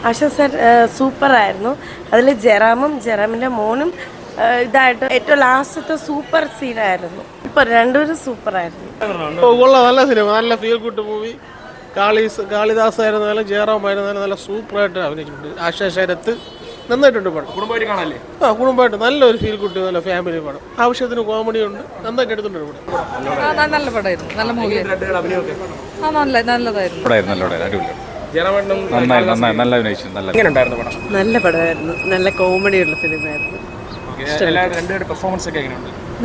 ആശ sir സൂപ്പറായിരുന്നു. അതിൽ ജെറാമിൻ്റെ മോനും ഇതായിട്ട് ഏറ്റവും ലാസ്റ്റത്തെ സൂപ്പർ സീനായിരുന്നു. ഇപ്പം രണ്ടുപേരും സൂപ്പറായിരുന്നു. നല്ല സിനിമ, നല്ല ഫീൽ ഗുഡ് മൂവി. കാളിദാസ് ആയിരുന്നാലും ജയറാം ആയിരുന്നാലും നല്ല സൂപ്പറായിട്ട് അഭിനയിച്ചിട്ടുണ്ട്. ആശാ ശരത്ത് നന്നായിട്ടുണ്ട് പടം. കുടുംബമായിട്ട് നല്ലൊരു ഫീൽ ഗുഡ്, നല്ല ഫാമിലി പടം. ആവശ്യത്തിന് കോമഡി ഉണ്ട്, നന്നായിട്ട് എടുത്തിട്ടുണ്ട് ഇവിടെ. നല്ല പടമായിരുന്നു, നല്ല മൂവി, നല്ലതായിരുന്നു. നല്ല പടമായിരുന്നു, നല്ല കോമഡിയുള്ള ഫിലിമായിരുന്നു.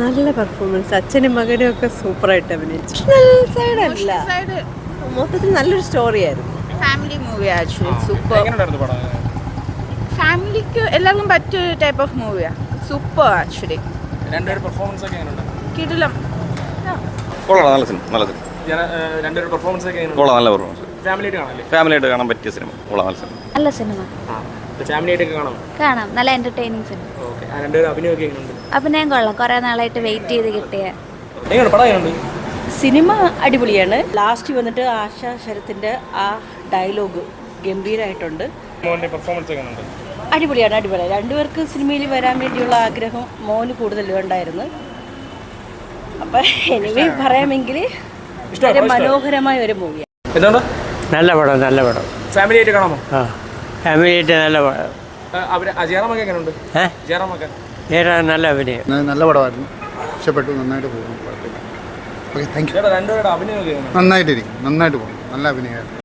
നല്ല പെർഫോമൻസ്, അച്ഛനും മകനും ഒക്കെ സൂപ്പറായിട്ട് അഭിനയിച്ചു. മൊത്തത്തിൽ നല്ലൊരു സ്റ്റോറി ആയിരുന്നു. Family movie actually super. ഫാമിലിക്ക് എല്ലാവർക്കും പറ്റിയ ടൈപ്പ് ഓഫ് മൂവിയാണ്. Super actually. കിടിലം. ഫാമിലിയായിട്ട് കാണാൻ പറ്റിയ സിനിമ. നല്ല സിനിമ കാണാം. നല്ല എന്റർടൈനിങ് സിനിമ. അഭിനയം കൊള്ളാം. കുറെ നാളായിട്ട് വെയിറ്റ് ചെയ്ത് കിട്ടിയ സിനിമ അടിപൊളിയാണ്. ലാസ്റ്റ് വന്നിട്ട് ആശാ ശരത്തിന്റെ ആ ഡയലോഗ് ഗംഭീരമായിട്ടുണ്ട്. അടിപൊളിയാണ്. രണ്ടുപേർക്ക് സിനിമയിൽ വരാൻ വേണ്ടിയുള്ള ആഗ്രഹം മോന് കൂടുതൽ ഉണ്ടായിരുന്നു. അപ്പം എനിവേ പറയാമെങ്കിൽ മനോഹരമായ ഒരു മൂവിയാണ്. നല്ല പടം ഫാമിലിയായിട്ട് കാണാമോ? ഫാമിലിയായിട്ട് നല്ല പടം. നല്ല അഭിനയം. നല്ല പടമായിരുന്നു, ഇഷ്ടപ്പെട്ടു. നന്നായിട്ട് പോകുന്നു, കുഴപ്പമില്ല. Okay, thank you. നന്നായിട്ടിരിക്കും, നന്നായിട്ട് പോകും. നല്ല അഭിനയമായിരുന്നു.